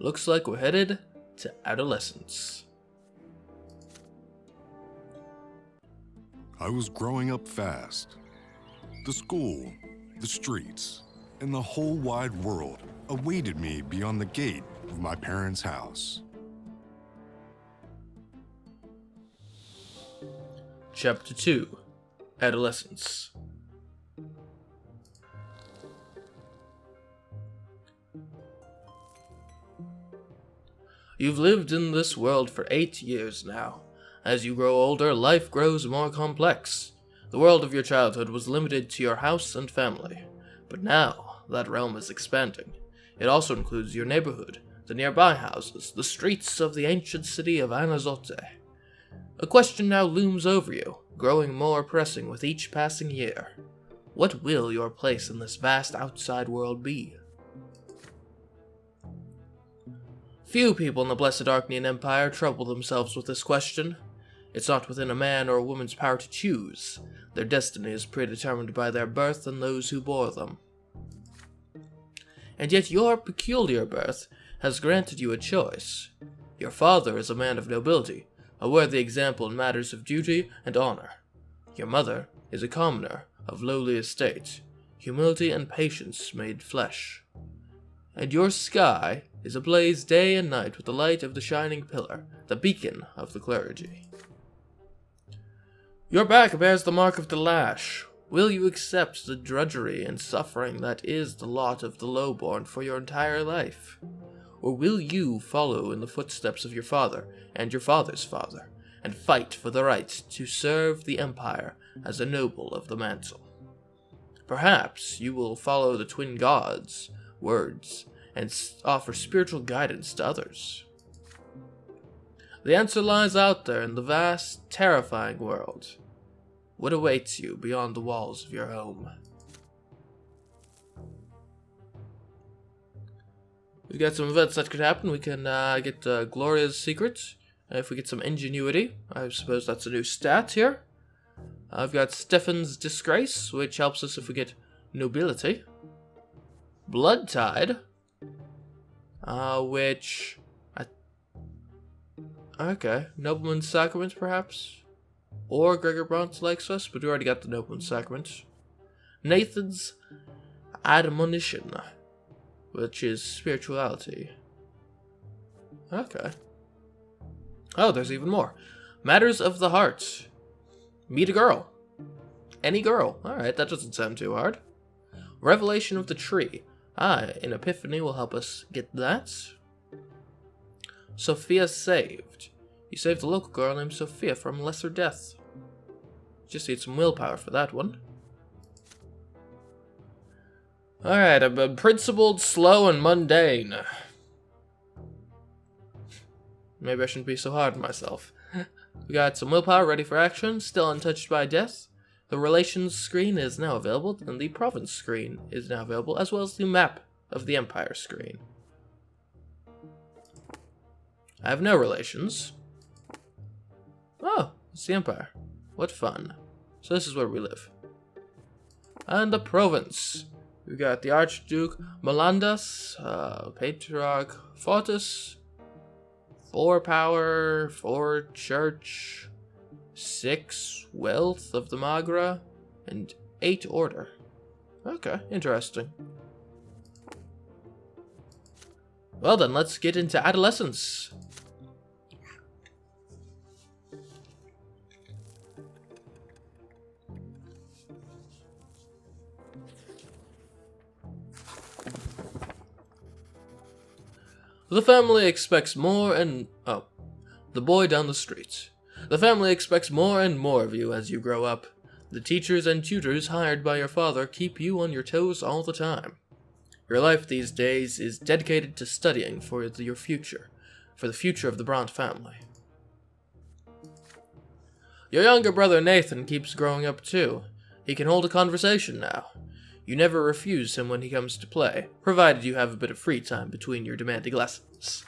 Looks like we're headed to adolescence. I was growing up fast. The school, the streets, and the whole wide world awaited me beyond the gate of my parents' house. Chapter 2. Adolescence. You've lived in this world for 8 years now. As you grow older, life grows more complex. The world of your childhood was limited to your house and family, but now that realm is expanding. It also includes your neighborhood, the nearby houses, the streets of the ancient city of Anazote. A question now looms over you, growing more pressing with each passing year. What will your place in this vast outside world be? Few people in the Blessed Arcanian Empire trouble themselves with this question. It's not within a man or a woman's power to choose. Their destiny is predetermined by their birth and those who bore them. And yet your peculiar birth has granted you a choice. Your father is a man of nobility, a worthy example in matters of duty and honor. Your mother is a commoner of lowly estate, humility and patience made flesh. And your sky is ablaze day and night with the light of the shining pillar, the beacon of the clergy. Your back bears the mark of the lash. Will you accept the drudgery and suffering that is the lot of the lowborn for your entire life? Or will you follow in the footsteps of your father and your father's father, and fight for the right to serve the empire as a noble of the mantle? Perhaps you will follow the twin gods' words and offer spiritual guidance to others. The answer lies out there in the vast, terrifying world. What awaits you beyond the walls of your home? We've got some events that could happen. We can get Gloria's secret. If we get some ingenuity, I suppose that's a new stat here. I've got Stefan's disgrace, which helps us if we get nobility. Blood tide, which... Okay, nobleman's sacrament, perhaps? Or Gregor Brante likes us, but we already got the nobleman's sacrament. Nathan's admonition, which is spirituality. Okay. Oh, there's even more. Matters of the heart. Meet a girl. Any girl. Alright, that doesn't sound too hard. Revelation of the tree. An epiphany will help us get that. Sophia saved. You saved a local girl named Sophia from lesser death. Just need some willpower for that one. Alright, I'm principled, slow, and mundane. Maybe I shouldn't be so hard on myself. We got some willpower ready for action, still untouched by death. The relations screen is now available, and the province screen is now available, as well as the map of the empire screen. I have no relations. Oh, it's the empire. What fun. So this is where we live. And the province. We got the Archduke Melandas, Patriarch Fortis, 4 power, 4 church, 6 wealth of the Magra, and 8 order. Okay, interesting. Well then, let's get into adolescence. The family expects more and... Oh. The boy down the street. The family expects more and more of you as you grow up. The teachers and tutors hired by your father keep you on your toes all the time. Your life these days is dedicated to studying for your future, for the future of the Brante family. Your younger brother Nathan keeps growing up too. He can hold a conversation now. You never refuse him when he comes to play, provided you have a bit of free time between your demanding lessons.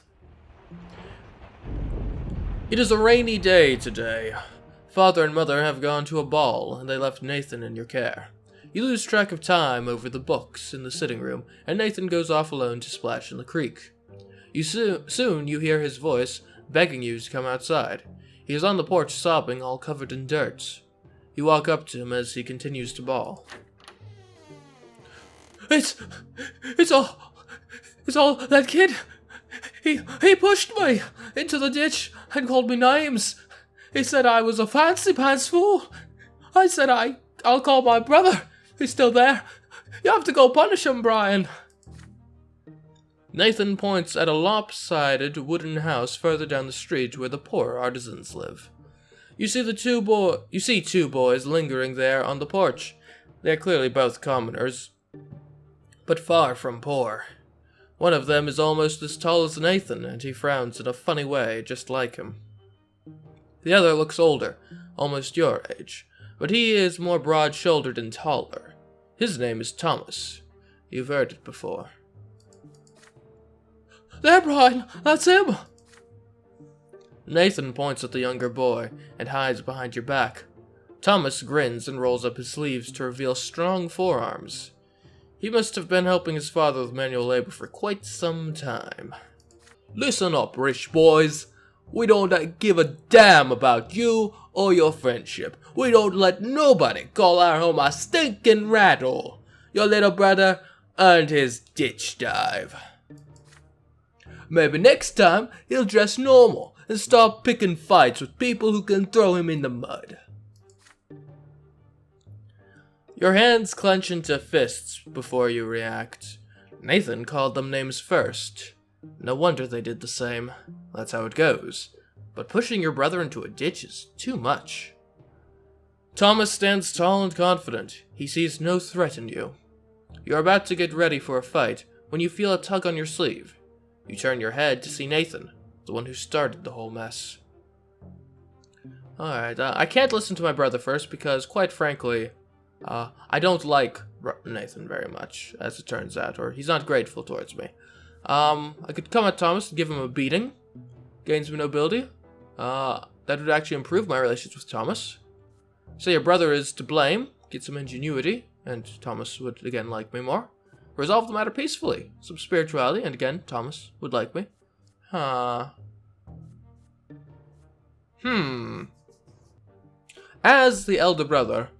It is a rainy day today. Father and mother have gone to a ball, and they left Nathan in your care. You lose track of time over the books in the sitting room, and Nathan goes off alone to splash in the creek. Soon you hear his voice begging you to come outside. He is on the porch sobbing, all covered in dirt. You walk up to him as he continues to bawl. It's all that kid. He pushed me into the ditch and called me names. He said I was a fancy pants fool. I said I'll call my brother. He's still there. You have to go punish him, Brian. Nathan points at a lopsided wooden house further down the street where the poor artisans live. You see two boys lingering there on the porch. They are clearly both commoners, but far from poor. One of them is almost as tall as Nathan, and he frowns in a funny way, just like him. The other looks older, almost your age, but he is more broad-shouldered and taller. His name is Thomas. You've heard it before. There, Brian, that's him! Nathan points at the younger boy and hides behind your back. Thomas grins and rolls up his sleeves to reveal strong forearms. He must have been helping his father with manual labor for quite some time. Listen up, rich boys. We don't give a damn about you or your friendship. We don't let nobody call our home a stinking rattle. Your little brother earned his ditch dive. Maybe next time he'll dress normal and stop picking fights with people who can throw him in the mud. Your hands clench into fists before you react. Nathan called them names first. No wonder they did the same. That's how it goes. But pushing your brother into a ditch is too much. Thomas stands tall and confident. He sees no threat in you. You are about to get ready for a fight when you feel a tug on your sleeve. You turn your head to see Nathan, the one who started the whole mess. Alright, I can't listen to my brother first because, quite frankly, I don't like Nathan very much, as it turns out, or he's not grateful towards me. I could come at Thomas and give him a beating. Gains me nobility. That would actually improve my relations with Thomas. Say your brother is to blame, get some ingenuity, and Thomas would again like me more. Resolve the matter peacefully, some spirituality, and again, Thomas would like me. As the elder brother,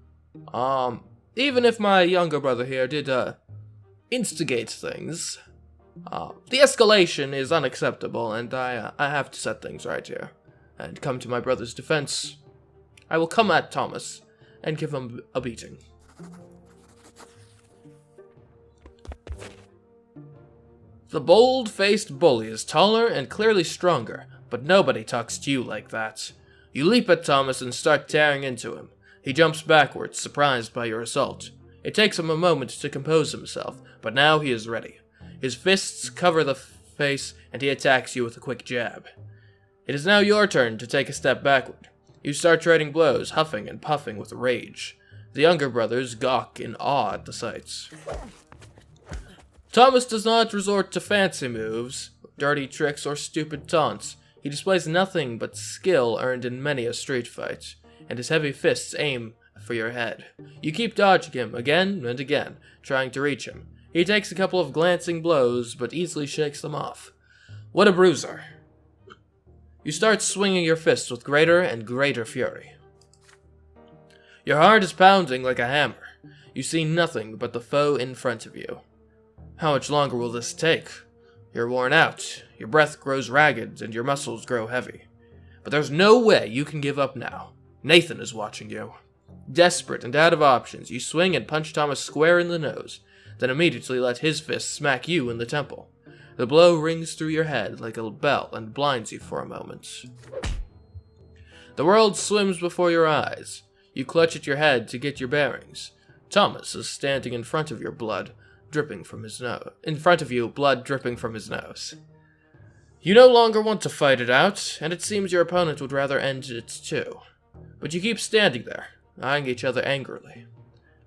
even if my younger brother here did, instigate things, the escalation is unacceptable, and I have to set things right here, and come to my brother's defense. I will come at Thomas, and give him a beating. The bold-faced bully is taller and clearly stronger, but nobody talks to you like that. You leap at Thomas and start tearing into him. He jumps backwards, surprised by your assault. It takes him a moment to compose himself, but now he is ready. His fists cover the face, and he attacks you with a quick jab. It is now your turn to take a step backward. You start trading blows, huffing and puffing with rage. The younger brothers gawk in awe at the sights. Thomas does not resort to fancy moves, dirty tricks, or stupid taunts. He displays nothing but skill earned in many a street fight, and his heavy fists aim for your head. You keep dodging him again and again, trying to reach him. He takes a couple of glancing blows, but easily shakes them off. What a bruiser. You start swinging your fists with greater and greater fury. Your heart is pounding like a hammer. You see nothing but the foe in front of you. How much longer will this take? You're worn out, your breath grows ragged, and your muscles grow heavy. But there's no way you can give up now. Nathan is watching you. Desperate and out of options, you swing and punch Thomas square in the nose, then immediately let his fist smack you in the temple. The blow rings through your head like a bell and blinds you for a moment. The world swims before your eyes. You clutch at your head to get your bearings. Thomas is standing in front of you, blood dripping from his nose. You no longer want to fight it out, and it seems your opponent would rather end it too. But you keep standing there, eyeing each other angrily.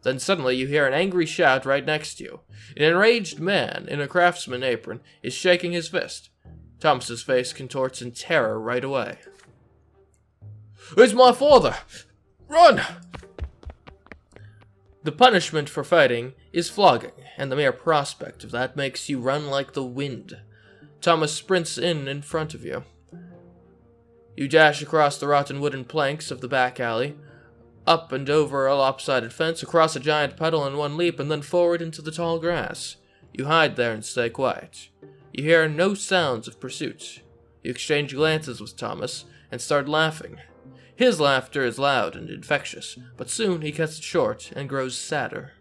Then suddenly you hear an angry shout right next to you. An enraged man in a craftsman apron is shaking his fist. Thomas's face contorts in terror right away. It's my father! Run! The punishment for fighting is flogging, and the mere prospect of that makes you run like the wind. Thomas sprints in front of you. You dash across the rotten wooden planks of the back alley, up and over a lopsided fence, across a giant puddle in one leap, and then forward into the tall grass. You hide there and stay quiet. You hear no sounds of pursuit. You exchange glances with Thomas and start laughing. His laughter is loud and infectious, but soon he cuts it short and grows sadder.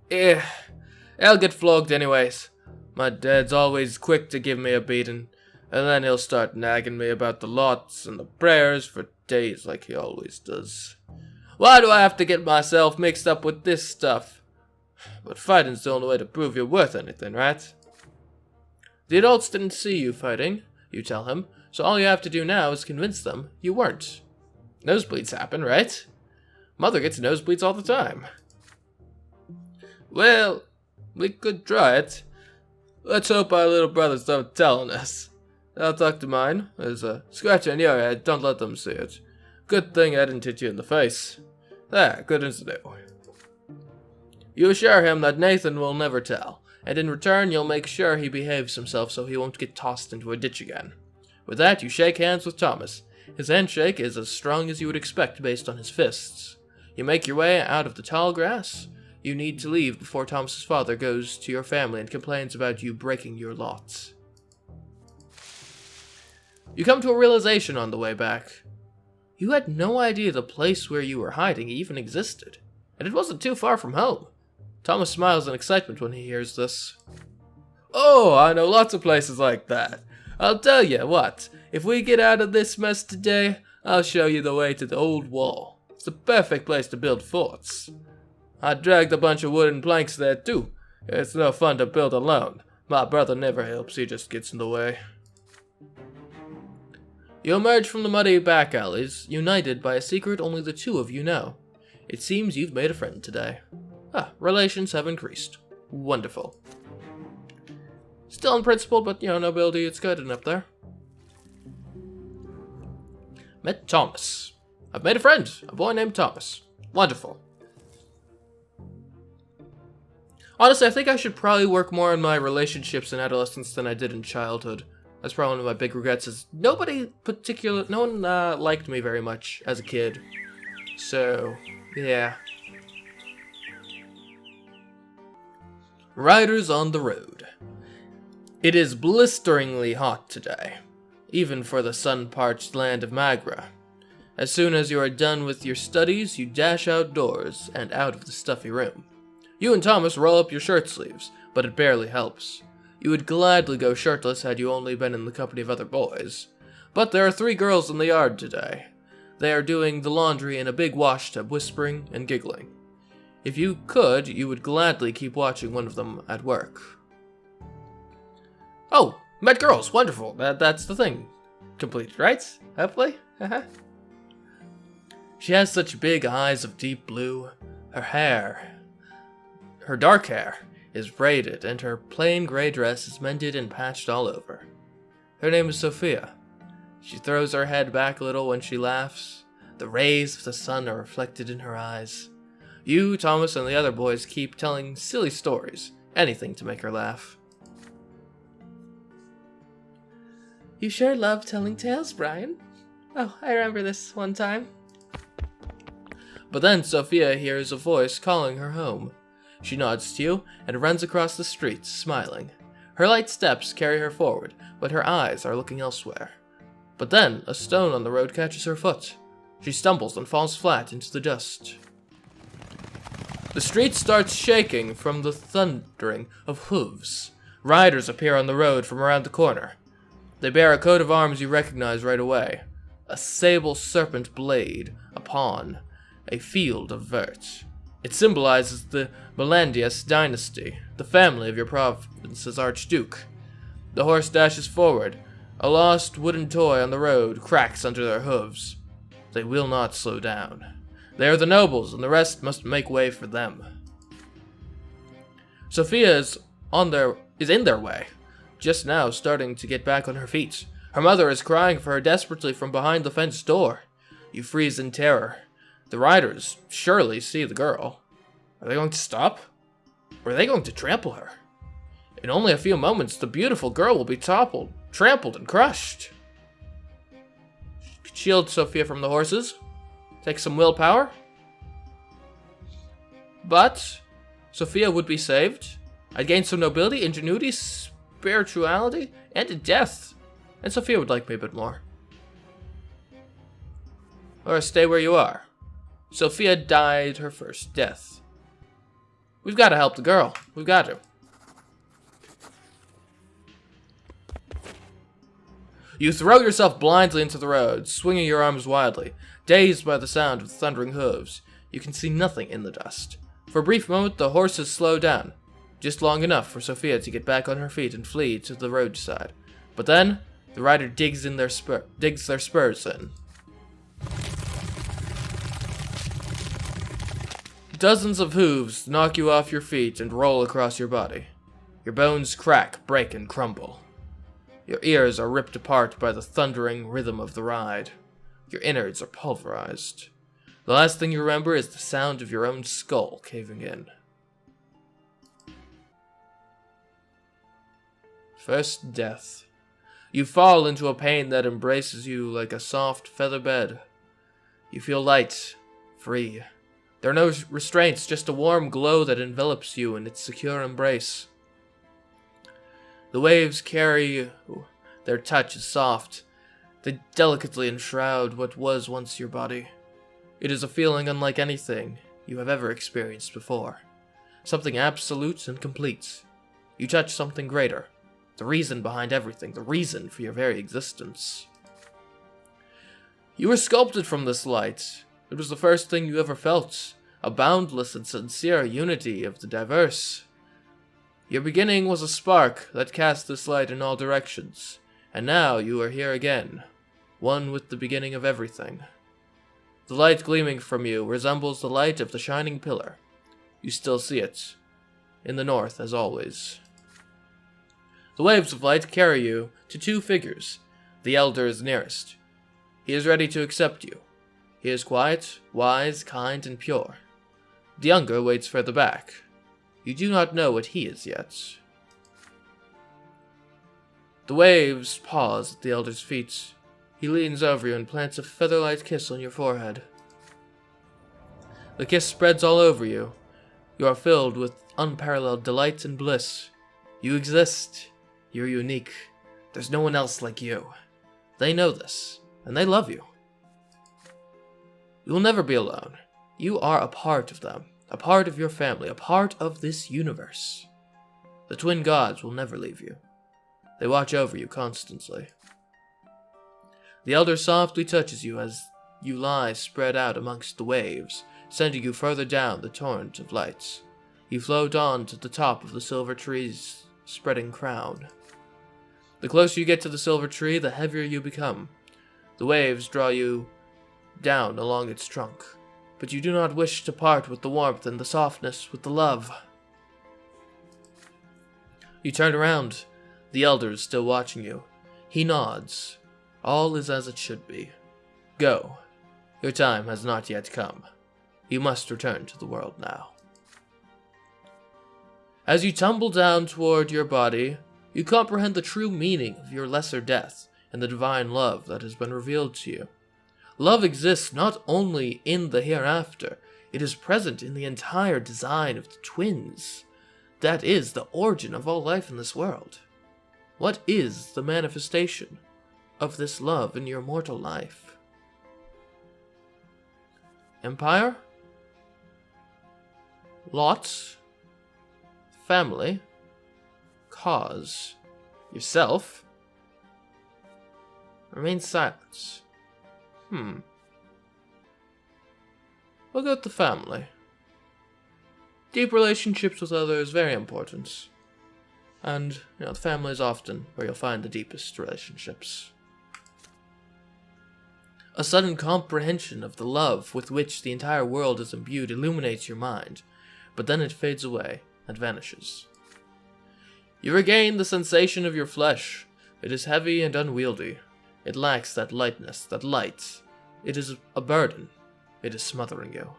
I'll get flogged anyways. My dad's always quick to give me a beating, and then he'll start nagging me about the lots and the prayers for days like he always does. Why do I have to get myself mixed up with this stuff? But fighting's the only way to prove you're worth anything, right? The adults didn't see you fighting, you tell him, so all you have to do now is convince them you weren't. Nosebleeds happen, right? Mother gets nosebleeds all the time. Well, we could try it. Let's hope our little brothers don't tell on us. I'll talk to mine. There's a scratch on your head, don't let them see it. Good thing I didn't hit you in the face. There, good as new. You assure him that Nathan will never tell, and in return you'll make sure he behaves himself so he won't get tossed into a ditch again. With that, you shake hands with Thomas. His handshake is as strong as you would expect based on his fists. You make your way out of the tall grass. You need to leave before Thomas's father goes to your family and complains about you breaking your lots. You come to a realization on the way back. You had no idea the place where you were hiding even existed, and it wasn't too far from home. Thomas smiles in excitement when he hears this. Oh, I know lots of places like that. I'll tell you what, if we get out of this mess today, I'll show you the way to the old wall. It's the perfect place to build forts. I dragged a bunch of wooden planks there too. It's no fun to build alone. My brother never helps, he just gets in the way. You emerge from the muddy back alleys, united by a secret only the two of you know. It seems you've made a friend today. Relations have increased. Wonderful. Still unprincipled, but no ability, it's good and up there. Met Thomas. I've made a friend, a boy named Thomas. Wonderful. Honestly, I think I should probably work more on my relationships in adolescence than I did in childhood. That's probably one of my big regrets is no one liked me very much as a kid. So, yeah. Riders on the road. It is blisteringly hot today, even for the sun-parched land of Magra. As soon as you are done with your studies, you dash outdoors and out of the stuffy room. You and Thomas roll up your shirt sleeves, but it barely helps. You would gladly go shirtless had you only been in the company of other boys. But there are 3 girls in the yard today. They are doing the laundry in a big wash tub, whispering and giggling. If you could, you would gladly keep watching one of them at work. Oh, met girls, wonderful. That's the thing. Completed, right? Hopefully? She has such big eyes of deep blue. Her dark hair is braided, and her plain gray dress is mended and patched all over. Her name is Sophia. She throws her head back a little when she laughs. The rays of the sun are reflected in her eyes. You, Thomas, and the other boys keep telling silly stories, anything to make her laugh. You sure love telling tales, Brian. Oh, I remember this one time. But then Sophia hears a voice calling her home. She nods to you and runs across the street, smiling. Her light steps carry her forward, but her eyes are looking elsewhere. But then a stone on the road catches her foot. She stumbles and falls flat into the dust. The street starts shaking from the thundering of hooves. Riders appear on the road from around the corner. They bear a coat of arms you recognize right away. A sable serpent blade upon a field of vert. It symbolizes the Mellandius dynasty, the family of your province's archduke. The horse dashes forward. A lost wooden toy on the road cracks under their hooves. They will not slow down. They are the nobles, and the rest must make way for them. Sophia is in their way, just now starting to get back on her feet. Her mother is crying for her desperately from behind the fenced door. You freeze in terror. The riders surely see the girl. Are they going to stop? Or are they going to trample her? In only a few moments, the beautiful girl will be toppled, trampled, and crushed. Shield Sophia from the horses. Take some willpower. But Sophia would be saved. I'd gain some nobility, ingenuity, spirituality, and a death. And Sophia would like me a bit more. Or stay where you are. Sophia died her first death. We've got to help the girl. We've got to. You throw yourself blindly into the road, swinging your arms wildly. Dazed by the sound of thundering hooves, you can see nothing in the dust. For a brief moment, the horses slow down, just long enough for Sophia to get back on her feet and flee to the roadside. But then, the rider digs their spurs in. Dozens of hooves knock you off your feet and roll across your body. Your bones crack, break, and crumble. Your ears are ripped apart by the thundering rhythm of the ride. Your innards are pulverized. The last thing you remember is the sound of your own skull caving in. First death. You fall into a pain that embraces you like a soft feather bed. You feel light, free. There are no restraints, just a warm glow that envelops you in its secure embrace. The waves carry you. Their touch is soft. They delicately enshroud what was once your body. It is a feeling unlike anything you have ever experienced before. Something absolute and complete. You touch something greater. The reason behind everything. The reason for your very existence. You were sculpted from this light. It was the first thing you ever felt. A boundless and sincere unity of the diverse. Your beginning was a spark that cast this light in all directions. And now you are here again. One with the beginning of everything. The light gleaming from you resembles the light of the shining pillar. You still see it. In the north, as always. The waves of light carry you to two figures. The elder is nearest. He is ready to accept you. He is quiet, wise, kind, and pure. The younger waits further back. You do not know what he is yet. The waves pause at the elder's feet. He leans over you and plants a feather-light kiss on your forehead. The kiss spreads all over you. You are filled with unparalleled delight and bliss. You exist. You're unique. There's no one else like you. They know this, and they love you. You will never be alone. You are a part of them, a part of your family, a part of this universe. The twin gods will never leave you. They watch over you constantly. The elder softly touches you as you lie spread out amongst the waves, sending you further down the torrent of lights. You float on to the top of the silver tree's spreading crown. The closer you get to the silver tree, the heavier you become. The waves draw you down along its trunk, but you do not wish to part with the warmth and the softness, with the love. You turn around. The elder is still watching you. He nods. All is as it should be. Go. Your time has not yet come. You must return to the world now. As you tumble down toward your body, you comprehend the true meaning of your lesser death and the divine love that has been revealed to you. Love exists not only in the hereafter, it is present in the entire design of the twins. That is the origin of all life in this world. What is the manifestation of this love in your mortal life? Empire? Lot? Family? Cause? Yourself? Remain silent. We'll go with the family. Deep relationships with others, very important. And, the family is often where you'll find the deepest relationships. A sudden comprehension of the love with which the entire world is imbued illuminates your mind, but then it fades away and vanishes. You regain the sensation of your flesh. It is heavy and unwieldy. It lacks that lightness, that light. It is a burden. It is smothering you.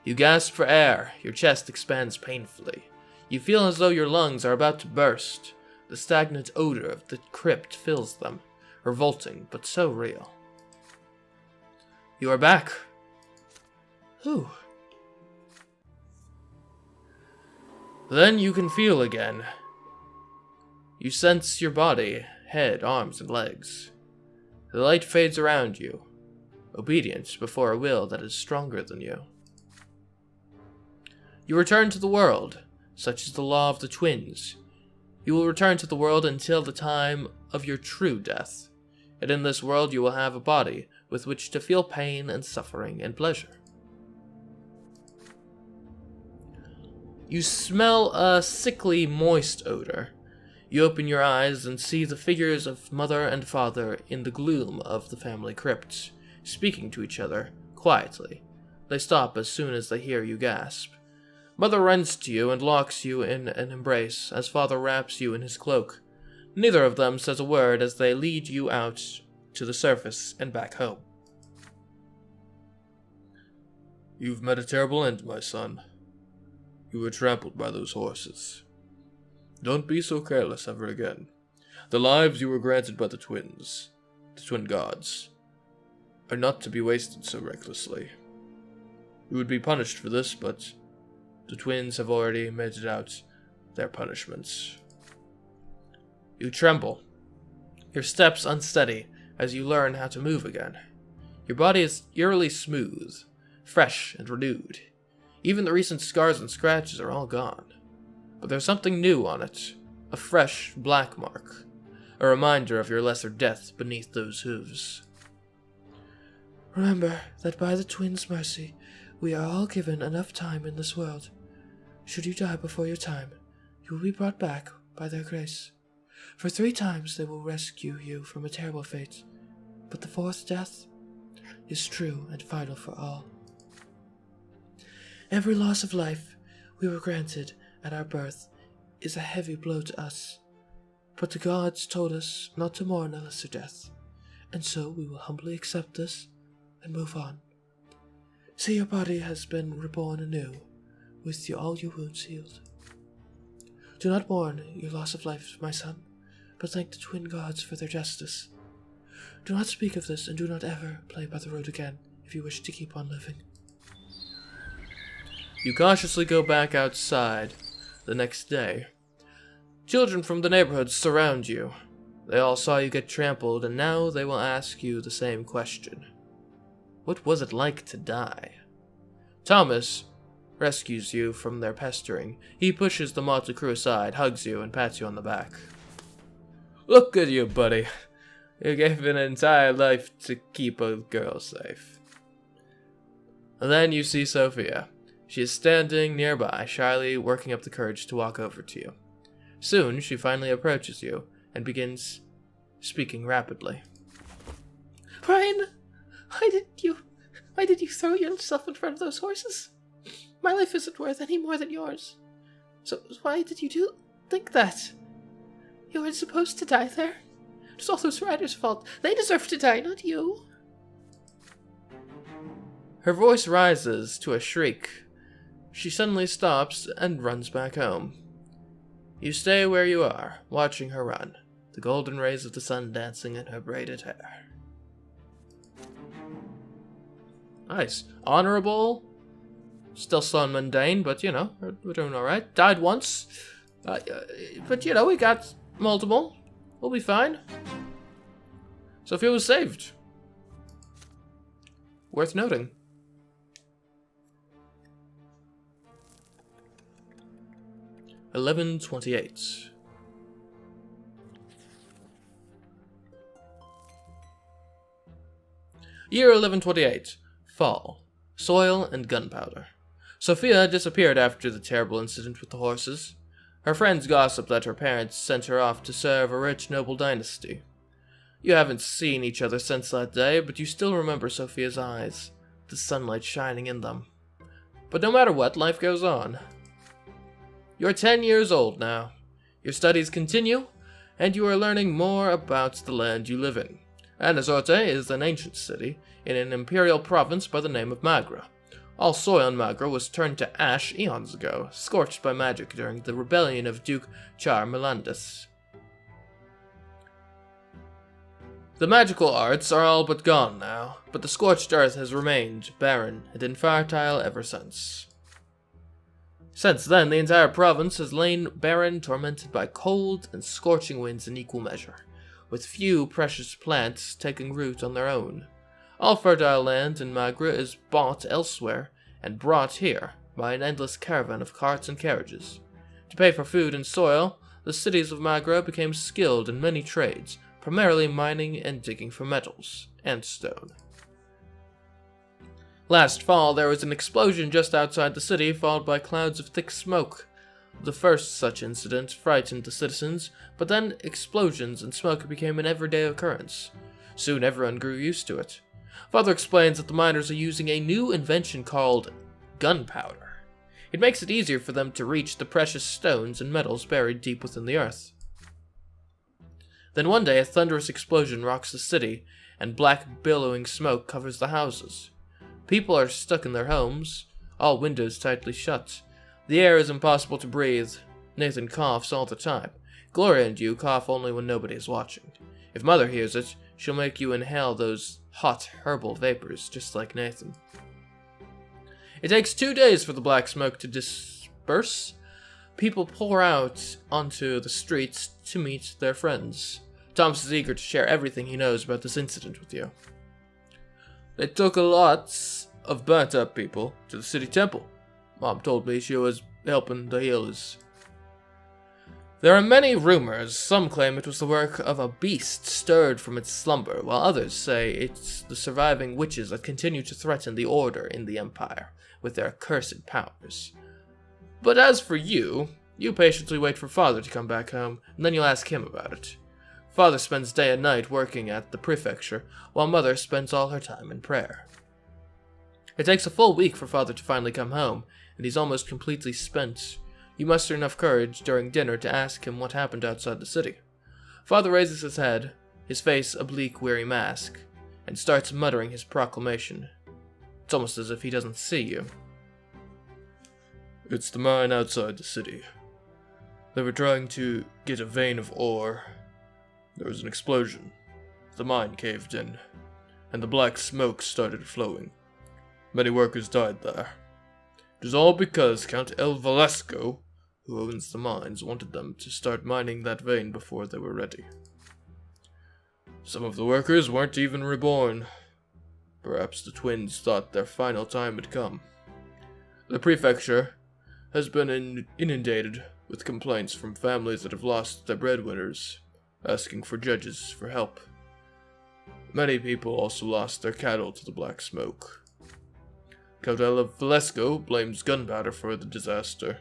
You gasp for air. Your chest expands painfully. You feel as though your lungs are about to burst. The stagnant odor of the crypt fills them, revolting but so real. You are back. Whew. Then you can feel again. You sense your body, head, arms, and legs. The light fades around you, obedience before a will that is stronger than you. You return to the world, such is the law of the twins. You will return to the world until the time of your true death, and in this world you will have a body with which to feel pain and suffering and pleasure. You smell a sickly, moist odor. You open your eyes and see the figures of mother and father in the gloom of the family crypt, speaking to each other, quietly. They stop as soon as they hear you gasp. Mother runs to you and locks you in an embrace as father wraps you in his cloak. Neither of them says a word as they lead you out to the surface and back home. You've met a terrible end, my son. You were trampled by those horses. Don't be so careless ever again. The lives you were granted by the twins, the twin gods, are not to be wasted so recklessly. You would be punished for this, but the twins have already meted out their punishments. You tremble, your steps unsteady as you learn how to move again. Your body is eerily smooth, fresh and renewed. Even the recent scars and scratches are all gone. But there's something new on it, a fresh black mark, a reminder of your lesser death beneath those hooves. Remember that by the twins' mercy, we are all given enough time in this world. Should you die before your time, you will be brought back by their grace. For 3 times they will rescue you from a terrible fate, but the 4th death is true and final for all. Every loss of life we were granted at our birth is a heavy blow to us, but the gods told us not to mourn a lesser death, and so we will humbly accept this and move on. See, your body has been reborn anew, with all your wounds healed. Do not mourn your loss of life, my son, but thank the twin gods for their justice. Do not speak of this, and do not ever play by the road again if you wish to keep on living. You cautiously go back outside the next day. Children from the neighborhood surround you. They all saw you get trampled, and now they will ask you the same question. What was it like to die? Thomas rescues you from their pestering. He pushes the motley crew aside, hugs you, and pats you on the back. Look at you, buddy. You gave an entire life to keep a girl safe. And then you see Sophia. She is standing nearby, shyly working up the courage to walk over to you. Soon, she finally approaches you and begins speaking rapidly. Brian, why did you throw yourself in front of those horses? My life isn't worth any more than yours. So why did you think that? You weren't supposed to die there. It's all those riders' fault. They deserve to die, not you. Her voice rises to a shriek. She suddenly stops and runs back home. You stay where you are, watching her run, the golden rays of the sun dancing in her braided hair. Nice. Honorable. Still so mundane, but, we're doing alright. Died once. But, we got multiple. We'll be fine. Sophia was saved. Worth noting. $11.28. Year 1128. Fall. Soil and gunpowder. Sophia disappeared after the terrible incident with the horses. Her friends gossip that her parents sent her off to serve a rich noble dynasty. You haven't seen each other since that day, but you still remember Sophia's eyes, the sunlight shining in them. But no matter what, life goes on. You're 10 years old now. Your studies continue, and you are learning more about the land you live in. Anasorte is an ancient city in an imperial province by the name of Magra, All soil in Magra was turned to ash eons ago, scorched by magic during the rebellion of Duke Char Melandus. The magical arts are all but gone now, but the scorched earth has remained barren and infertile ever since. Since then, the entire province has lain barren, tormented by cold and scorching winds in equal measure, with few precious plants taking root on their own. All fertile land in Magra is bought elsewhere and brought here by an endless caravan of carts and carriages. To pay for food and soil, the cities of Magra became skilled in many trades, primarily mining and digging for metals and stone. Last fall, there was an explosion just outside the city, followed by clouds of thick smoke. The first such incident frightened the citizens, but then explosions and smoke became an everyday occurrence. Soon everyone grew used to it. Father explains that the miners are using a new invention called gunpowder. It makes it easier for them to reach the precious stones and metals buried deep within the earth. Then one day a thunderous explosion rocks the city, and black billowing smoke covers the houses. People are stuck in their homes, all windows tightly shut. The air is impossible to breathe. Nathan coughs all the time. Gloria and you cough only when nobody is watching. If Mother hears it, she'll make you inhale those hot herbal vapors, just like Nathan. It takes 2 days for the black smoke to disperse. People pour out onto the streets to meet their friends. Thomas is eager to share everything he knows about this incident with you. They took a lot of burnt-up people to the city temple. Mom told me she was helping the healers. There are many rumors. Some claim it was the work of a beast stirred from its slumber, while others say it's the surviving witches that continue to threaten the order in the Empire with their accursed powers. But as for you patiently wait for Father to come back home, and then you'll ask him about it. Father spends day and night working at the prefecture, while Mother spends all her time in prayer. It takes a full week for Father to finally come home, and he's almost completely spent. You muster enough courage during dinner to ask him what happened outside the city. Father raises his head, his face a bleak, weary mask, and starts muttering his proclamation. It's almost as if he doesn't see you. It's the mine outside the city. They were trying to get a vein of ore. There was an explosion. The mine caved in, and the black smoke started flowing. Many workers died there. It was all because Count El Velasco, who owns the mines, wanted them to start mining that vein before they were ready. Some of the workers weren't even reborn. Perhaps the twins thought their final time had come. The prefecture has been inundated with complaints from families that have lost their breadwinners, asking for judges for help. Many people also lost their cattle to the black smoke. Count El Velasco blames gunpowder for the disaster.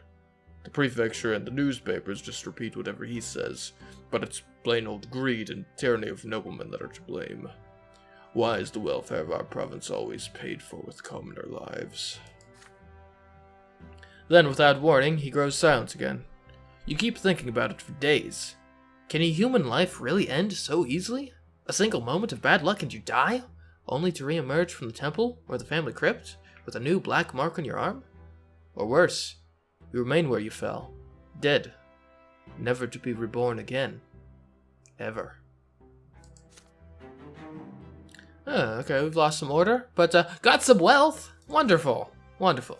The prefecture and the newspapers just repeat whatever he says, but it's plain old greed and tyranny of noblemen that are to blame. Why is the welfare of our province always paid for with commoner lives? Then, without warning, he grows silent again. You keep thinking about it for days. Can a human life really end so easily? A single moment of bad luck and you die? Only to re-emerge from the temple or the family crypt with a new black mark on your arm? Or worse, you remain where you fell, dead, never to be reborn again. Ever. Okay, we've lost some order, but got some wealth. Wonderful, wonderful.